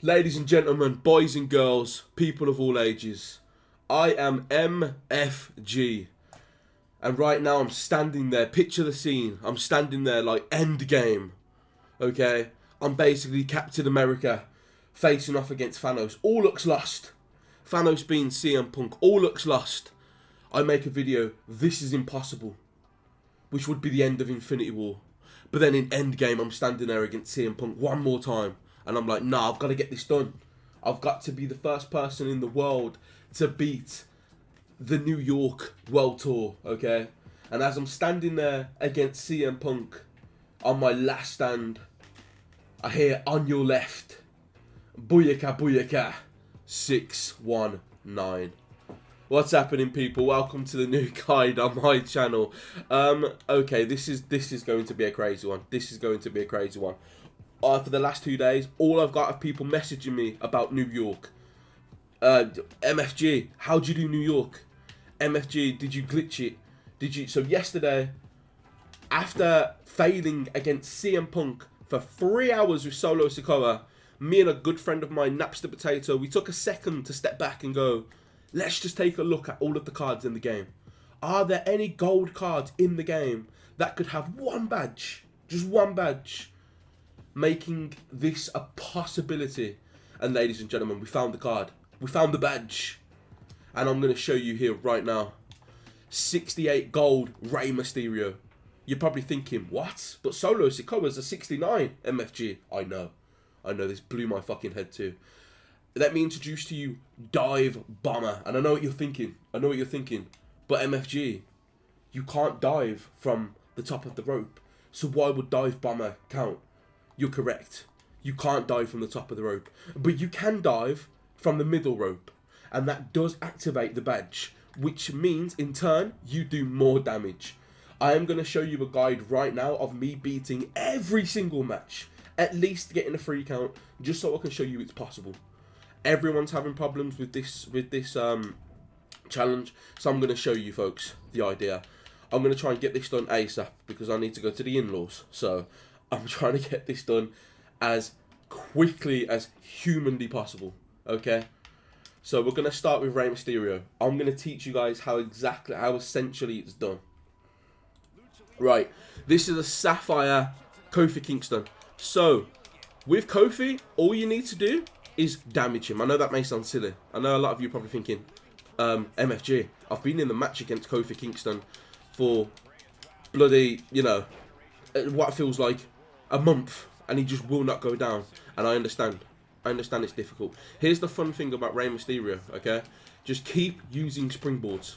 Ladies and gentlemen, boys and girls, people of all ages, I am MFG. And right now I'm standing there, picture the scene, I'm standing there like Endgame, okay? I'm basically Captain America, facing off against Thanos. All looks lost. Thanos being CM Punk, all looks lost. I make a video, this is impossible, which would be the end of Infinity War. But then in Endgame, I'm standing there against CM Punk one more time. And I'm like, nah, I've got to get this done. I've got to be the first person in the world to beat the New York World Tour, okay? And as I'm standing there against CM Punk on my last stand, I hear on your left, booyaka booyaka, 619. What's happening, people? Welcome to the new guide on my channel. Okay, this is going to be a crazy one. This is going to be a crazy one. For the last 2 days, all I've got are people messaging me about New York. MFG, how'd you do New York? MFG, did you glitch it? Did you? So yesterday, after failing against CM Punk for 3 hours with Solo Sikoa, me and a good friend of mine, Napster Potato, we took a second to step back and go, let's just take a look at all of the cards in the game. Are there any gold cards in the game that could have one badge, just one badge, making this a possibility? And ladies and gentlemen, we found the card. We found the badge. And I'm going to show you here right now. 68 gold Rey Mysterio. You're probably thinking, what? But Solo Sikoa's a 69 MFG. I know, this blew my fucking head too. Let me introduce to you Dive Bomber. And I know what you're thinking. But MFG, you can't dive from the top of the rope. So why would Dive Bomber count? You're correct. You can't dive from the top of the rope. But you can dive from the middle rope. And that does activate the badge, which means, in turn, you do more damage. I am going to show you a guide right now of me beating every single match. At least getting a free count, just so I can show you it's possible. Everyone's having problems with this challenge, so I'm going to show you folks the idea. I'm going to try and get this done ASAP because I need to go to the in-laws. So I'm trying to get this done as quickly as humanly possible. Okay. So we're going to start with Rey Mysterio. I'm going to teach you guys how essentially it's done. Right, this is a Sapphire Kofi Kingston. So, with Kofi, all you need to do is damage him. I know that may sound silly. I know a lot of you are probably thinking, MFG, I've been in the match against Kofi Kingston for bloody, what feels like a month, and he just will not go down. And I understand. It's difficult. Here's the fun thing about Rey Mysterio, okay? Just keep using springboards.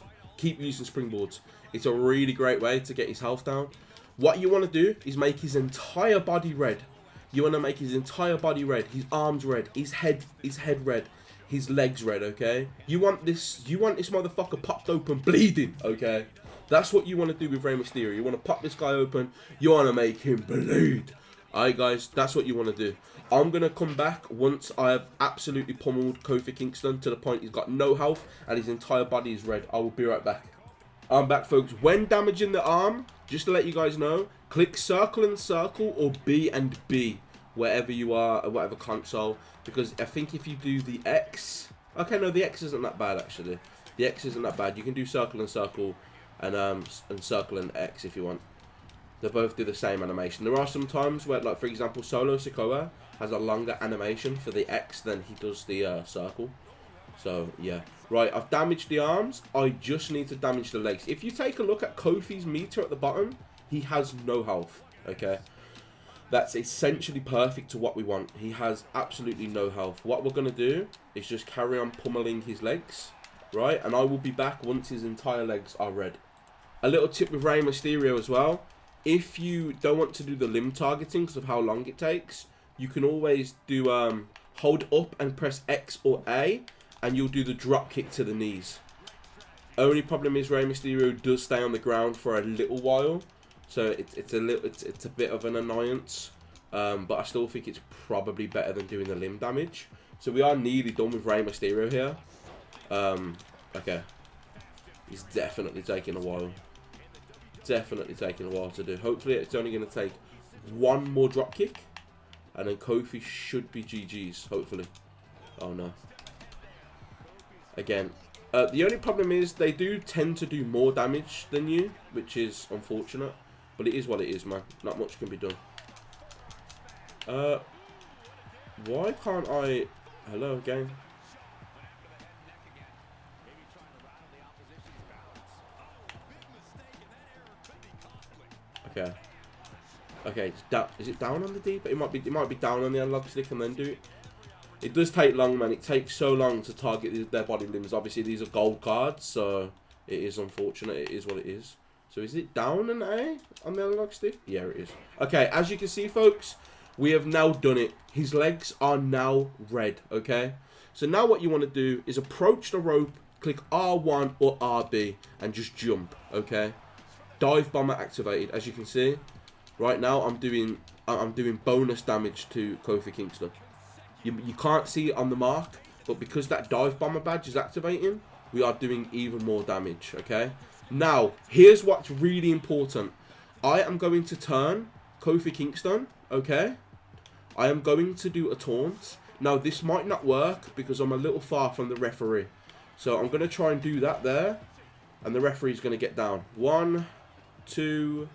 It's a really great way to get his health down. What you want to do is make his entire body red. You want to make his entire body red, his arms red, his head red, his legs red, okay? You want this motherfucker popped open bleeding, okay? That's what you want to do with Rey Mysterio. You want to pop this guy open, you want to make him bleed. Alright guys, that's what you want to do. I'm going to come back once I have absolutely pummeled Kofi Kingston to the point he's got no health and his entire body is red. I will be right back. I'm back, folks. When damaging the arm, just to let you guys know, click circle and circle or B and B, wherever you are, or whatever console, because I think if you do the X, okay, no, the X isn't that bad, actually. The X isn't that bad. You can do circle and circle and circle and X if you want. They both do the same animation. There are some times where, like, for example, Solo Sikoa has a longer animation for the X than he does the circle. So, yeah. Right, I've damaged the arms. I just need to damage the legs. If you take a look at Kofi's meter at the bottom, he has no health, okay? That's essentially perfect to what we want. He has absolutely no health. What we're going to do is just carry on pummeling his legs, right? And I will be back once his entire legs are red. A little tip with Rey Mysterio as well. If you don't want to do the limb targeting because of how long it takes, you can always do hold up and press X or A, and you'll do the drop kick to the knees. Only problem is Rey Mysterio does stay on the ground for a little while, so it's a bit of an annoyance. But I still think it's probably better than doing the limb damage. So we are nearly done with Rey Mysterio here. Okay, he's definitely taking a while. To do. Hopefully it's only going to take one more drop kick, And then Kofi should be GG's, hopefully. Oh, no. Again. The only problem is they do tend to do more damage than you, which is unfortunate. But it is what it is, man. Not much can be done. Why can't I... Hello, game. Okay. Okay, is it down on the D? But it might be down on the analog stick and then do it. It does take long, man. It takes so long to target their body limbs. Obviously, these are gold cards, so it is unfortunate. It is what it is. So is it down an A on the analog stick? Yeah, it is. Okay, as you can see, folks, we have now done it. His legs are now red, okay? So now what you want to do is approach the rope, click R1 or RB, and just jump, okay? Dive bomber activated, as you can see. Right now, I'm doing bonus damage to Kofi Kingston. You can't see it on the mark, but because that dive bomber badge is activating, we are doing even more damage, okay? Now, here's what's really important. I am going to turn Kofi Kingston, okay? I am going to do a taunt. Now, this might not work because I'm a little far from the referee. So, I'm going to try and do that there. And the referee's going to get down. 1, 2,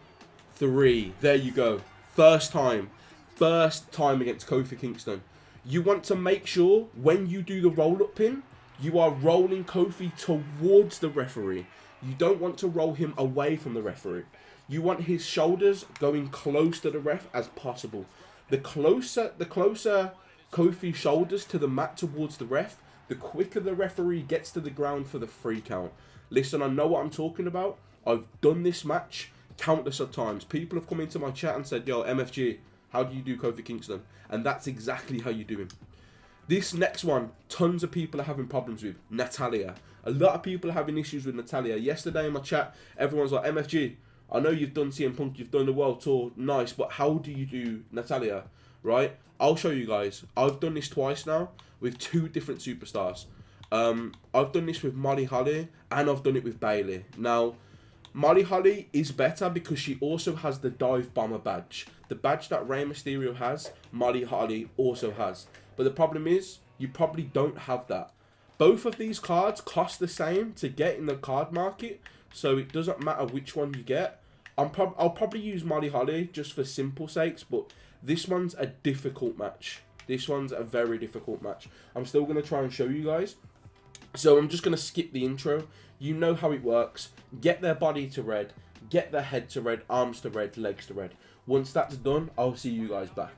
3. There you go. First time. First time against Kofi Kingston. You want to make sure when you do the roll-up pin, you are rolling Kofi towards the referee. You don't want to roll him away from the referee. You want his shoulders going close to the ref as possible. The closer Kofi's shoulders to the mat towards the ref, the quicker the referee gets to the ground for the free count. Listen, I know what I'm talking about. I've done this match countless of times. People have come into my chat and said, yo, MFG, how do you do Kofi Kingston? And that's exactly how you do him. This next one, tons of people are having problems with. Natalya. A lot of people are having issues with Natalya. Yesterday in my chat, everyone's like, MFG, I know you've done CM Punk, you've done the World Tour, nice, but how do you do Natalya, right? I'll show you guys. I've done this twice now with 2 different superstars. I've done this with Molly Holly and I've done it with Bayley. Now, Molly Holly is better because she also has the Dive Bomber badge. The badge that Rey Mysterio has, Molly Holly also has. But the problem is, you probably don't have that. Both of these cards cost the same to get in the card market, so it doesn't matter which one you get. I'll probably use Molly Holly just for simple sakes, but this one's a difficult match. This one's a very difficult match. I'm still going to try and show you guys. So I'm just going to skip the intro. You know how it works. Get their body to red. Get their head to red. Arms to red. Legs to red. Once that's done, I'll see you guys back.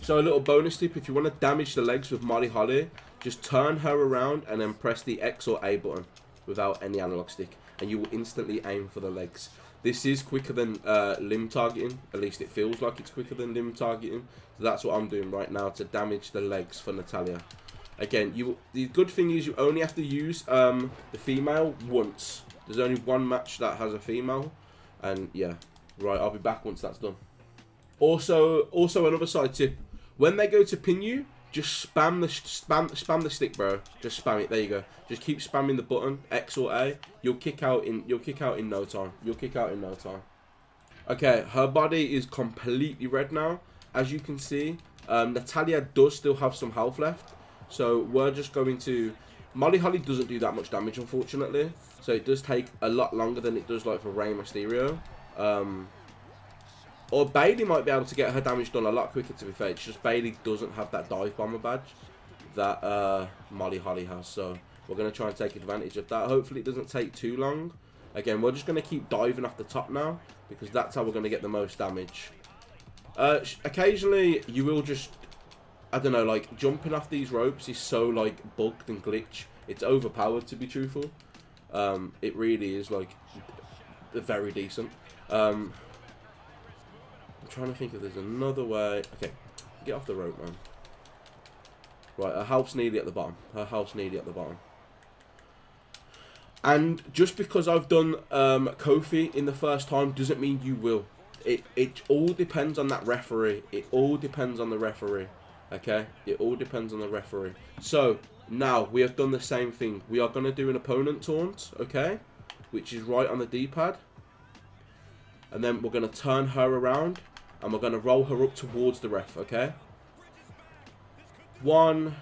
So a little bonus tip. If you want to damage the legs with Molly Holly, just turn her around and then press the X or A button without any analog stick. And you will instantly aim for the legs. This is quicker than limb targeting. At least it feels like it's quicker than limb targeting. So that's what I'm doing right now to damage the legs for Natalya. Again, the good thing is you only have to use the female once. There's only one match that has a female. And yeah, right, I'll be back once that's done. Also another side tip. When they go to pin you, just spam the stick, bro. Just spam it. There you go. Just keep spamming the button, X or A. You'll kick out in no time. You'll kick out in no time. Okay, her body is completely red now. As you can see, Natalya does still have some health left. So we're just going to... Molly Holly doesn't do that much damage, unfortunately. So it does take a lot longer than it does like for Rey Mysterio. Or Bayley might be able to get her damage done a lot quicker, to be fair. It's just Bayley doesn't have that Dive Bomber badge that Molly Holly has. So we're going to try and take advantage of that. Hopefully it doesn't take too long. Again, we're just going to keep diving off the top now, because that's how we're going to get the most damage. Occasionally, you will just... I don't know, like, jumping off these ropes is so, like, bugged and glitch. It's overpowered, to be truthful. It really is, like, very decent. I'm trying to think if there's another way. Okay, get off the rope, man. Right, her health's nearly at the bottom. Her health's nearly at the bottom. And just because I've done Kofi in the first time doesn't mean you will. It all depends on that referee. It all depends on the referee. Okay, it all depends on the referee. So now we have done the same thing. We are going to do an opponent taunt, okay, which is right on the D-pad. And then we're going to turn her around and we're going to roll her up towards the ref, okay? 1,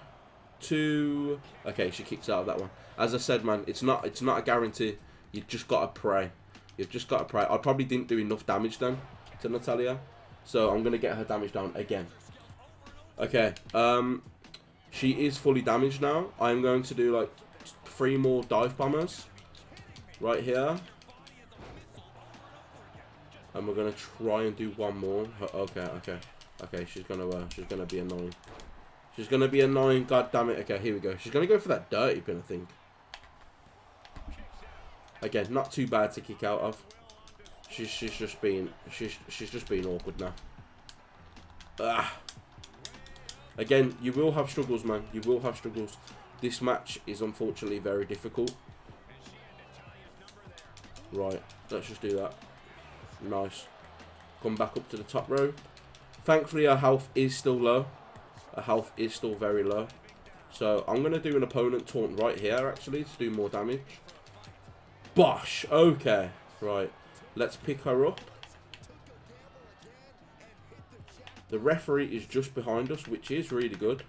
2. Okay, she kicks out of that one. As I said, man, it's not a guarantee. You just gotta pray. You've just gotta pray. I probably didn't do enough damage then to Natalya, so I'm gonna get her damage down again. Okay. She is fully damaged now. I'm going to do like 3 more dive bombers right here. And we're gonna try and do 1 more. Okay. She's gonna be annoying. She's gonna be annoying. God damn it. Okay, here we go. She's gonna go for that dirty pin, I think. Again, not too bad to kick out of. She's just being awkward now. Ah. Again, you will have struggles, man. You will have struggles. This match is unfortunately very difficult. Right, let's just do that. Nice. Come back up to the top row. Thankfully, our health is still low. Our health is still very low. So, I'm going to do an opponent taunt right here, actually, to do more damage. Bosh! Okay. Right. Let's pick her up. The referee is just behind us, which is really good.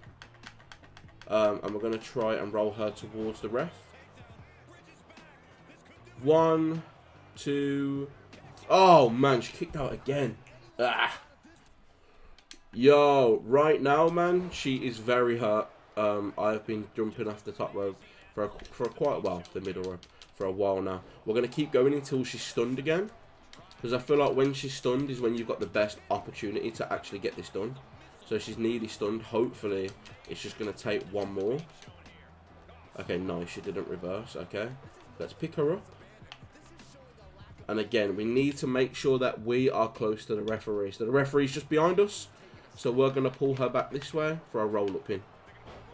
And we're going to try and roll her towards the ref. 1, 2... Oh, man, she kicked out again. Ah. Yo, right now, man, she is very hurt. I've been jumping off the top rope for quite a while, the middle rope, for a while now. We're going to keep going until she's stunned again. Because I feel like when she's stunned is when you've got the best opportunity to actually get this done. So she's nearly stunned. Hopefully, it's just going to take 1 more. Okay, nice. She didn't reverse. Okay. Let's pick her up. And again, we need to make sure that we are close to the referee. So the referee's just behind us. So we're going to pull her back this way for a roll-up pin.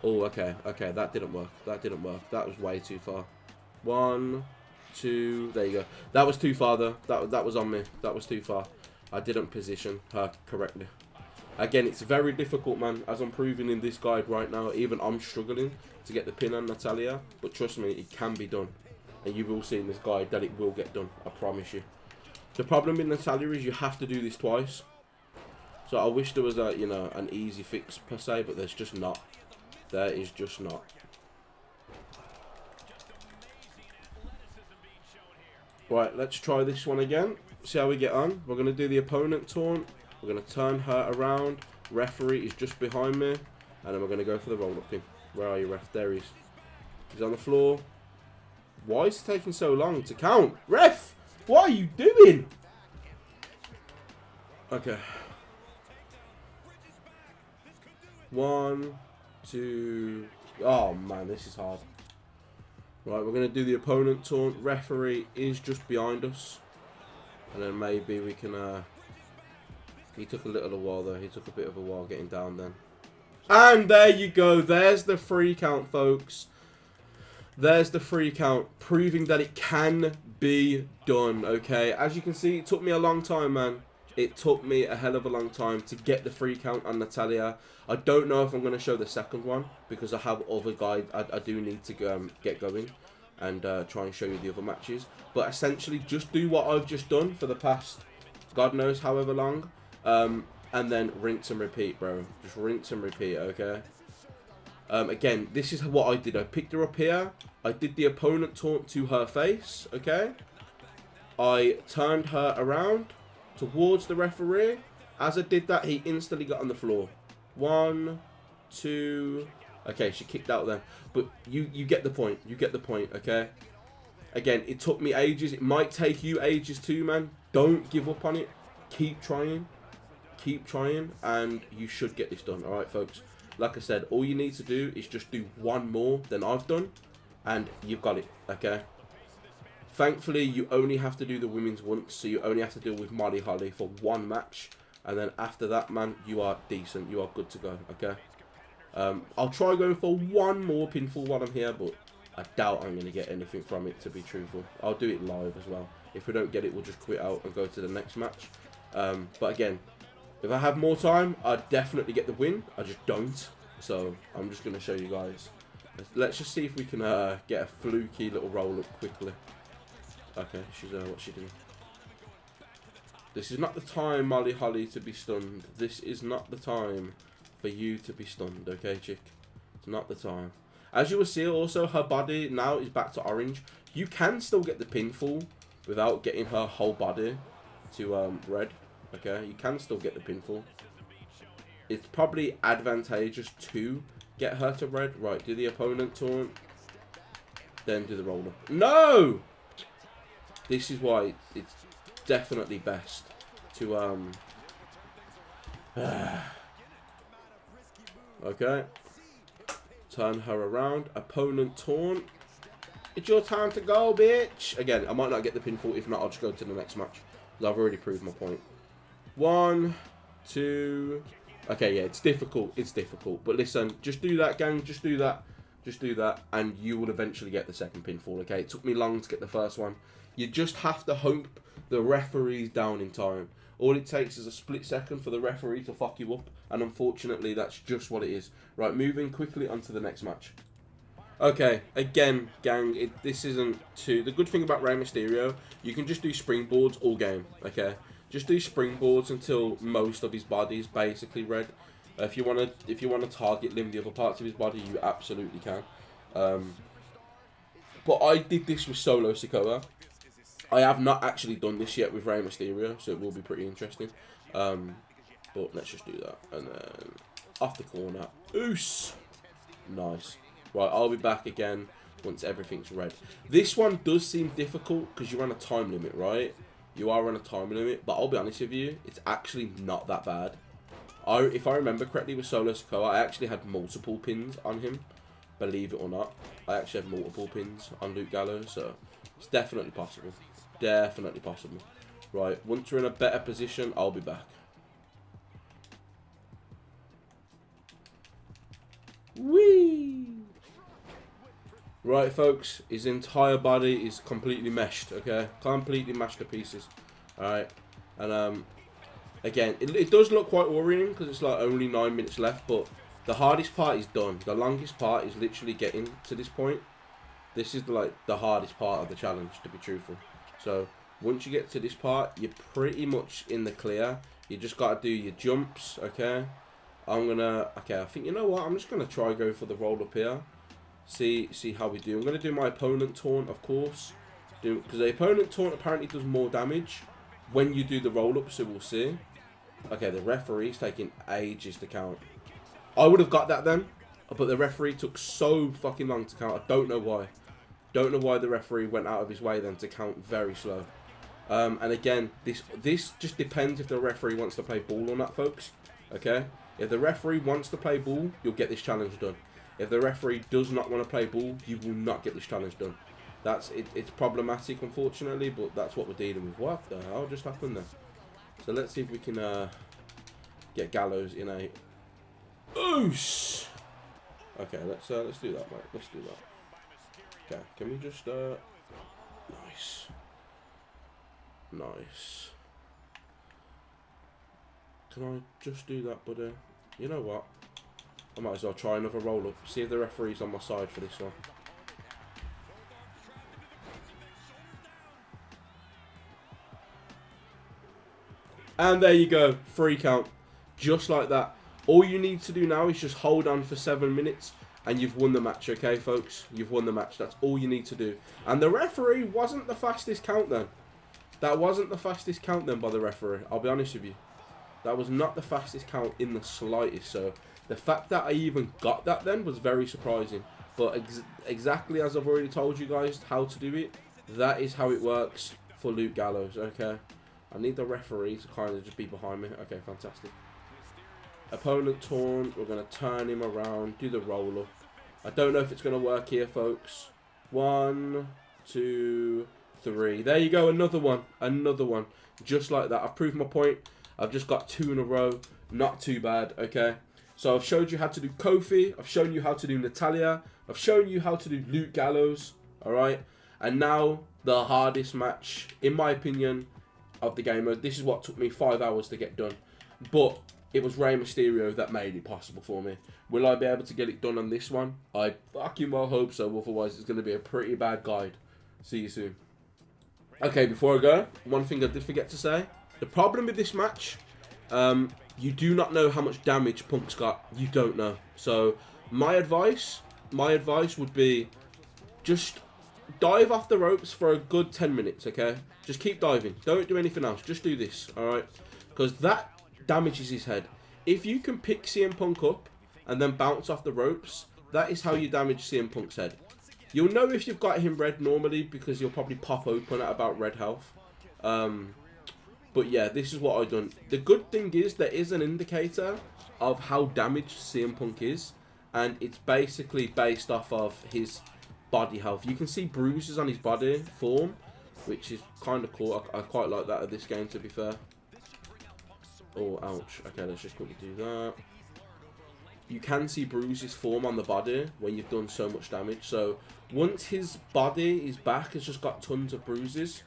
Oh, okay. Okay, that didn't work. That didn't work. That was way too far. 1, 2, there you go. That was too far though. That was on me. That was too far. I didn't position her correctly. Again, it's very difficult, man, as I'm proving in this guide right now. Even I'm struggling to get the pin on Natalya, but trust me, it can be done. And you will see in this guide that it will get done. I promise you. The problem with Natalya is you have to do this twice. So I wish there was a, you know, an easy fix per se, but there's just not. There is just not. Right, let's try this one again. See how we get on. We're going to do the opponent taunt. We're going to turn her around. Referee is just behind me. And then we're going to go for the roll-up pin. Where are you, ref? There he is. He's on the floor. Why is it taking so long to count? Ref! What are you doing? Okay. 1, 2... Oh, man, this is hard. Right, we're going to do the opponent taunt. Referee is just behind us. And then maybe we can... He took a little while, though. He took a bit of a while getting down then. And there you go. There's the 3 count, folks. There's the 3 count. Proving that it can be done, okay? As you can see, it took me a long time, man. It took me a hell of a long time to get the 3 count on Natalya. I don't know if I'm going to show the second one because I have other guides. I do need to get going and try and show you the other matches. But essentially, just do what I've just done for the past, God knows however long. And then rinse and repeat, bro. Just rinse and repeat, okay? Again, this is what I did. I picked her up here. I did the opponent taunt to her face, okay? I turned her around towards the referee. As I did that, he instantly got on the floor. 1, 2... Okay, she kicked out then. But you get the point. You get the point, okay? Again, it took me ages. It might take you ages too, man. Don't give up on it. Keep trying. Keep trying. And you should get this done. Alright, folks. Like I said, all you need to do is just do 1 more than I've done. And you've got it, okay? Thankfully, you only have to do the women's once. So you only have to deal with Molly Holly for 1 match. And then after that, man, you are decent. You are good to go, okay? I'll try going for 1 more pinfall while I'm here, but I doubt I'm going to get anything from it, to be truthful. I'll do it live as well. If we don't get it, we'll just quit out and go to the next match. But again, if I have more time, I'd definitely get the win. I just don't. So I'm just going to show you guys. Let's just see if we can get a fluky little roll-up quickly. Okay, she's what's she doing? This is not the time, Molly Holly, to be stunned. This is not the time for you to be stunned, okay, chick? It's not the time. As you will see, also, her body now is back to orange. You can still get the pinfall without getting her whole body to red, okay? You can still get the pinfall. It's probably advantageous to get her to red. Right, do the opponent taunt, then do the roll-up. No! This is why it's definitely best to, okay. Turn her around. Opponent taunt. It's your time to go, bitch. Again, I might not get the pinfall. If not, I'll just go to the next match. Because I've already proved my point. 1, 2. Okay, yeah, it's difficult. It's difficult. But listen, just do that, gang. Just do that. Just do that. And you will eventually get the second pinfall, okay? It took me long to get the first one. You just have to hope the referee's down in time. All it takes is a split second for the referee to fuck you up. And unfortunately, that's just what it is. Right, moving quickly on to the next match. Okay, again, gang, this isn't too... The good thing about Rey Mysterio, you can just do springboards all game, okay? Just do springboards until most of his body is basically red. If you want to target limb the other parts of his body, you absolutely can. But I did this with Solo Sikoa. I have not actually done this yet with Rey Mysterio, so it will be pretty interesting. But let's just do that. And then off the corner. Oos! Nice. Right, I'll be back again once everything's red. This one does seem difficult because you're on a time limit, right? You are on a time limit, but I'll be honest with you, it's actually not that bad. If I remember correctly with Solo Sikoa, I actually had multiple pins on him. Believe it or not. I actually had multiple pins on Luke Gallows, so it's definitely possible. Definitely possible. Right, once we're in a better position, I'll be back. Whee! Right, folks, his entire body is completely meshed, okay? Completely mashed to pieces. Alright, and again, it does look quite worrying because it's like only 9 minutes left, but the hardest part is done. The longest part is literally getting to this point. This is like the hardest part of the challenge, to be truthful. So once you get to this part, you're pretty much in the clear. You just got to do your jumps, okay? Okay, I think, you know what? I'm just going to try go for the roll up here. See how we do. I'm going to do my opponent taunt, of course. Because the opponent taunt apparently does more damage when you do the roll up, so we'll see. Okay, the referee's taking ages to count. I would have got that then, but the referee took so fucking long to count. I don't know why. Don't know why the referee went out of his way then to count very slow. And again, this just depends if the referee wants to play ball or not, folks. Okay? If the referee wants to play ball, you'll get this challenge done. If the referee does not want to play ball, you will not get this challenge done. It's problematic, unfortunately, but that's what we're dealing with. What the hell just happened there? So let's see if we can get Gallows in a oos. Okay, let's do that, mate. Let's do that. Okay, can we just nice. Can I just do that, buddy? You know what? I might as well try another roll up. See if the referee's on my side for this one. And there you go, free count. Just like that. All you need to do now is just hold on for 7 minutes and you've won the match, okay, folks? You've won the match. That's all you need to do. And the referee wasn't the fastest count then. That wasn't the fastest count then by the referee. I'll be honest with you. That was not the fastest count in the slightest. So the fact that I even got that then was very surprising. But exactly as I've already told you guys how to do it, that is how it works for Luke Gallows, okay? I need the referee to kind of just be behind me. Okay, fantastic. Opponent taunt. We're going to turn him around, do the roll up. I don't know if it's going to work here, folks. 1, 2, 3. There you go, another one. Another one. Just like that. I've proved my point. I've just got 2 in a row. Not too bad, okay? So I've showed you how to do Kofi. I've shown you how to do Natalya. I've shown you how to do Luke Gallows. Alright? And now, the hardest match, in my opinion, of the game mode. This is what took me 5 hours to get done. But it was Rey Mysterio that made it possible for me. Will I be able to get it done on this one? I fucking well hope so. Otherwise, it's going to be a pretty bad guide. See you soon. Okay, before I go, one thing I did forget to say. The problem with this match, You do not know how much damage Punk's got. You don't know. So my advice would be just dive off the ropes for a good 10 minutes, okay? Just keep diving. Don't do anything else. Just do this, alright? Because that damages his head. If you can pick CM Punk up and then bounce off the ropes, that is how you damage CM Punk's head. You'll know if you've got him red normally because you'll probably pop open at about red health. But yeah, this is what I've done. The good thing is there is an indicator of how damaged CM Punk is. And it's basically based off of his body health. You can see bruises on his body form, which is kind of cool. I quite like that of this game, to be fair. Oh, ouch. Okay, let's just quickly do that. You can see bruises form on the body when you've done so much damage. So once his body, his back has just got tons of bruises,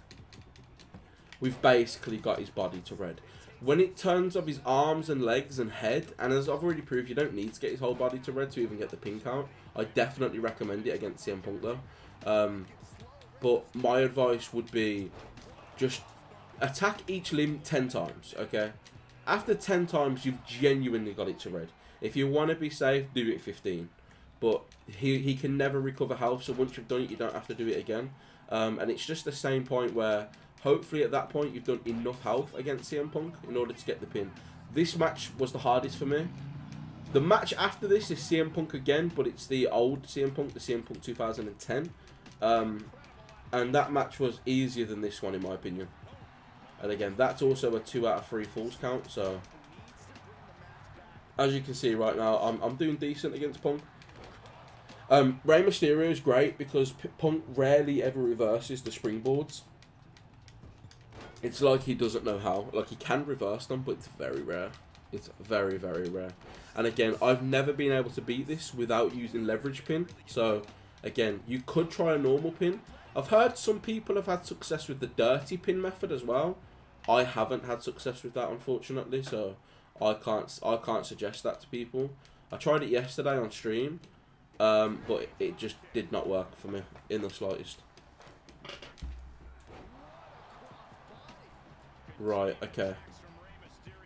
we've basically got his body to red. When it turns of his arms and legs and head, and as I've already proved, you don't need to get his whole body to red to even get the pin count. I definitely recommend it against CM Punk though. But my advice would be just attack each limb 10 times, okay? After 10 times, you've genuinely got it to red. If you want to be safe, do it 15. But he can never recover health, so once you've done it, you don't have to do it again. And it's just the same point where hopefully at that point you've done enough health against CM Punk in order to get the pin. This match was the hardest for me. The match after this is CM Punk again, but it's the old CM Punk, the CM Punk 2010. And that match was easier than this one in my opinion. And again, that's also a 2 out of 3 falls count, so as you can see right now, I'm doing decent against Punk. Rey Mysterio is great because Punk rarely ever reverses the springboards. It's like he doesn't know how. Like, he can reverse them, but it's very rare. It's very, very rare. And again, I've never been able to beat this without using leverage pin. So, again, you could try a normal pin. I've heard some people have had success with the dirty pin method as well. I haven't had success with that, unfortunately. So, I can't suggest that to people. I tried it yesterday on stream, but it just did not work for me in the slightest. Right, okay.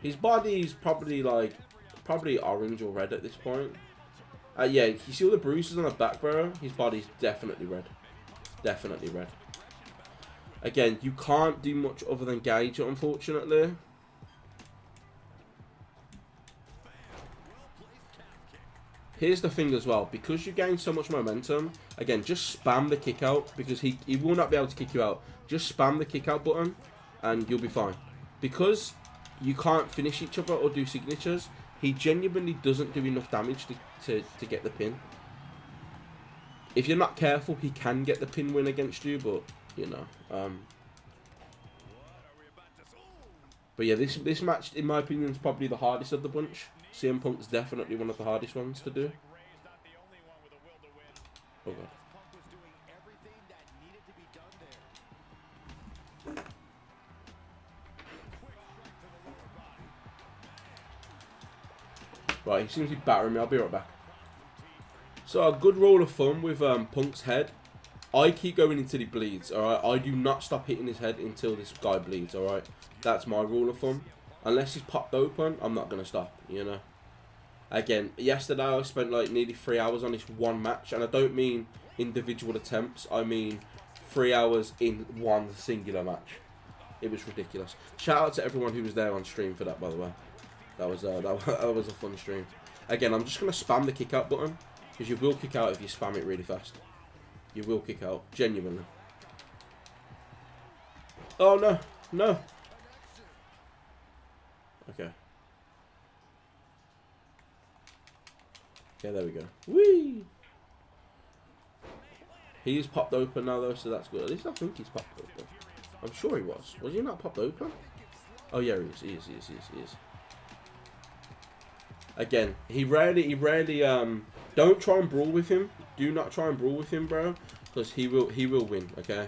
His body's probably orange or red at this point. Yeah, you see all the bruises on the back, bro? His body's definitely red. Definitely red. Again, you can't do much other than gauge it, unfortunately. Here's the thing as well. Because you gain so much momentum, again, just spam the kick out because he will not be able to kick you out. Just spam the kick out button and you'll be fine. Because you can't finish each other or do signatures, he genuinely doesn't do enough damage to get the pin. If you're not careful, he can get the pin win against you, but, you know. But yeah, this match, in my opinion, is probably the hardest of the bunch. CM Punk's definitely one of the hardest ones to do. Oh, God. Right, he seems to be battering me. I'll be right back. So, a good rule of thumb with Punk's head. I keep going until he bleeds, alright? I do not stop hitting his head until this guy bleeds, alright? That's my rule of thumb. Unless he's popped open, I'm not going to stop, you know? Again, yesterday I spent like nearly 3 hours on this one match. And I don't mean individual attempts. I mean 3 hours in one singular match. It was ridiculous. Shout out to everyone who was there on stream for that, by the way. That was a fun stream. Again, I'm just going to spam the kick out button. Because you will kick out if you spam it really fast. You will kick out. Genuinely. Oh, no. No. Okay. Okay, there we go. Whee! He's popped open now, though, so that's good. At least I think he's popped open. I'm sure he was. Was he not popped open? Oh, yeah, he is. He is. Again, he rarely, don't try and brawl with him. Do not try and brawl with him, bro. Because he will win, okay?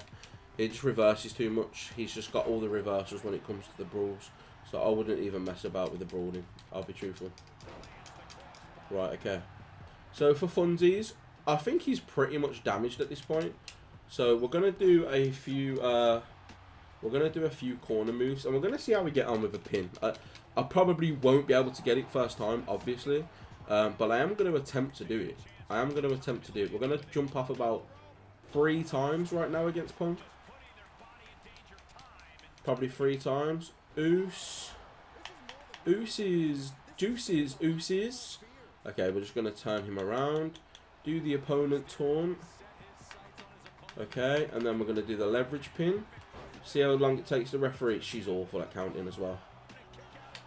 He just reverses too much. He's just got all the reversals when it comes to the brawls. So I wouldn't even mess about with the brawling. I'll be truthful. Right, okay. So for funsies, I think he's pretty much damaged at this point. So we're going to do a few We're going to do a few corner moves, and we're going to see how we get on with a pin. I probably won't be able to get it first time, obviously, but I am going to attempt to do it. We're going to jump off about 3 times right now against Punk. Probably 3 times. Juices. Okay, we're just going to turn him around. Do the opponent taunt. Okay, and then we're going to do the leverage pin. See how long it takes the referee. She's awful at counting as well.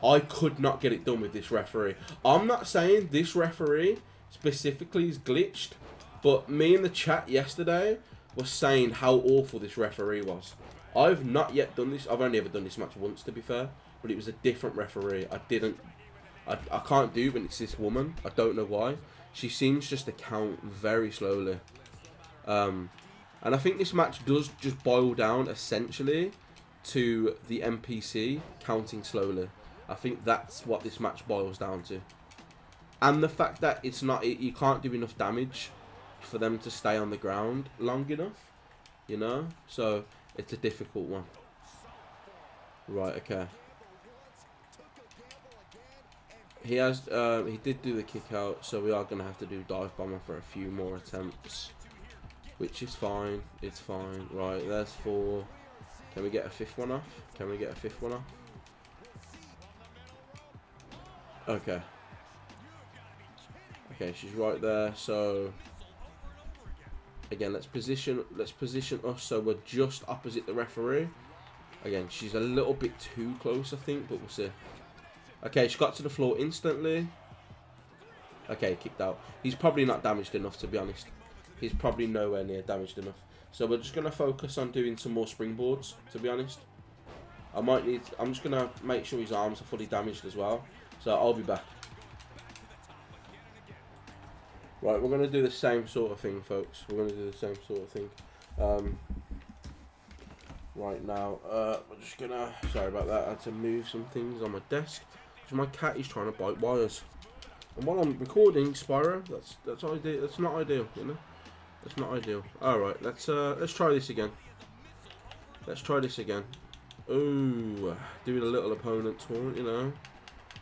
I could not get it done with this referee. I'm not saying this referee specifically is glitched, but me in the chat yesterday was saying how awful this referee was. I've not yet done this. I've only ever done this match once, to be fair, but it was a different referee. I can't do it when it's this woman. I don't know why. She seems just to count very slowly. And I think this match does just boil down essentially to the NPC counting slowly. I think that's what this match boils down to. And the fact that you can't do enough damage for them to stay on the ground long enough, you know? So it's a difficult one. Right, okay. He did do the kick out, so we are going to have to do dive bomber for a few more attempts. Which is fine. It's fine. Right, there's 4. Can we get a 5th one off? Okay. Okay, she's right there. So again, let's position us so we're just opposite the referee. Again, she's a little bit too close, I think, but we'll see. Okay, she got to the floor instantly. Okay, kicked out. He's probably not damaged enough, to be honest. He's probably nowhere near damaged enough. So we're just going to focus on doing some more springboards, to be honest. I'm just going to make sure his arms are fully damaged as well. So I'll be back. Right, we're going to do the same sort of thing, folks. Right now, we're just going to... Sorry about that. I had to move some things on my desk. Because my cat is trying to bite wires. And while I'm recording Spyro, that's ideal. That's not ideal, you know. That's not ideal. All right, let's try this again. Ooh, doing a little opponent taunt, you know,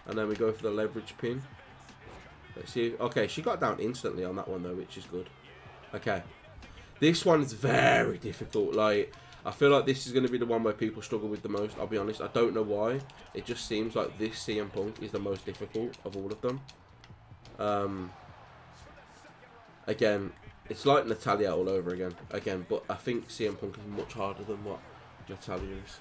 and then we go for the leverage pin. Let's see. Okay, she got down instantly on that one though, which is good. Okay, this one is very difficult. Like, I feel like this is going to be the one where people struggle with the most. I'll be honest. I don't know why. It just seems like this CM Punk is the most difficult of all of them. Again, it's like Natalya all over again. But I think CM Punk is much harder than what Natalya is.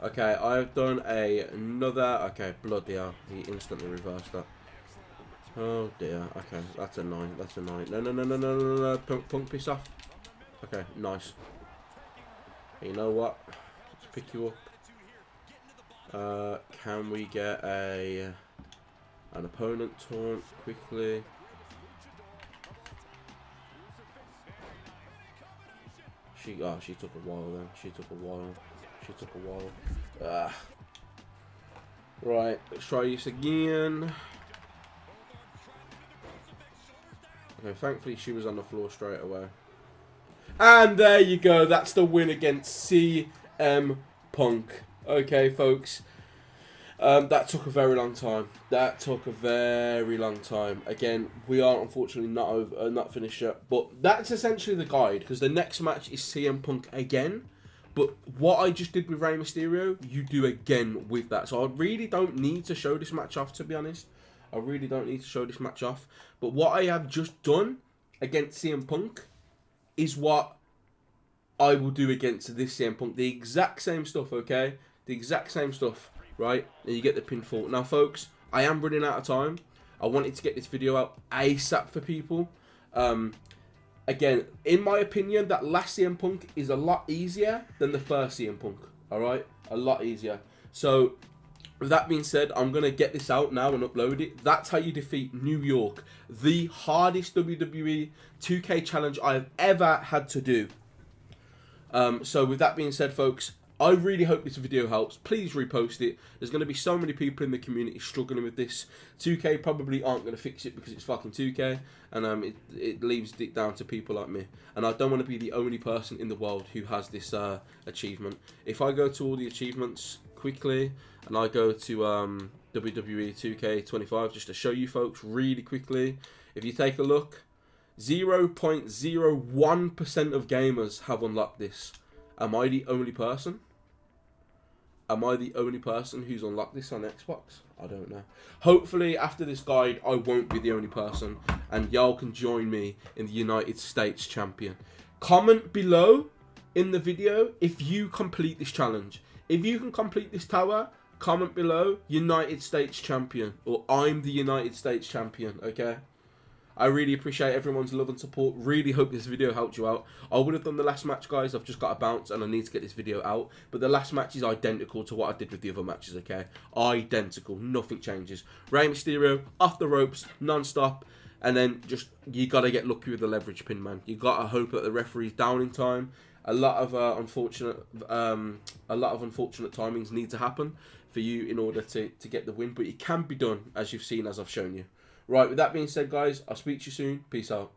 Okay, I've done another... Okay, bloody hell. He instantly reversed that. Oh dear. Okay, that's a 9. No. Punk, piss off. Okay, nice. You know what? Let's pick you up. Can we get an opponent taunt quickly? She took a while then. She took a while. Right, let's try this again. Okay, thankfully she was on the floor straight away. And there you go. That's the win against CM Punk. Okay, folks. That took a very long time. Again, we are unfortunately not finished yet. But that's essentially the guide, because the next match is CM Punk again. But what I just did with Rey Mysterio, you do again with that. So I really don't need to show this match off, to be honest. But what I have just done against CM Punk is what I will do against this CM Punk. The exact same stuff, okay? The exact same stuff, right? And you get the pinfall. Now, folks, I am running out of time. I wanted to get this video out ASAP for people. Again, in my opinion, that last CM Punk is a lot easier than the first CM Punk. Alright? A lot easier. So, with that being said, I'm going to get this out now and upload it. That's how you defeat New York. The hardest WWE 2K challenge I've ever had to do. So, with that being said, folks, I really hope this video helps. Please repost it. There's going to be so many people in the community struggling with this. 2K probably aren't going to fix it because it's fucking 2K, and it leaves it down to people like me. And I don't want to be the only person in the world who has this achievement. If I go to all the achievements quickly, and I go to WWE 2K25 just to show you folks really quickly, if you take a look, 0.01% of gamers have unlocked this. Am I the only person? Am I the only person who's unlocked this on Xbox? I don't know. Hopefully, after this guide, I won't be the only person, and y'all can join me in the United States champion. Comment below in the video if you complete this challenge. If you can complete this tower, comment below United States champion, or I'm the United States champion, okay? I really appreciate everyone's love and support. Really hope this video helped you out. I would have done the last match, guys. I've just got to bounce and I need to get this video out. But the last match is identical to what I did with the other matches, okay? Identical. Nothing changes. Rey Mysterio, off the ropes, non-stop. And then just, you got to get lucky with the leverage pin, man. You got to hope that the referee's down in time. A lot of unfortunate timings need to happen for you in order to get the win. But it can be done, as you've seen, as I've shown you. Right, with that being said, guys, I'll speak to you soon. Peace out.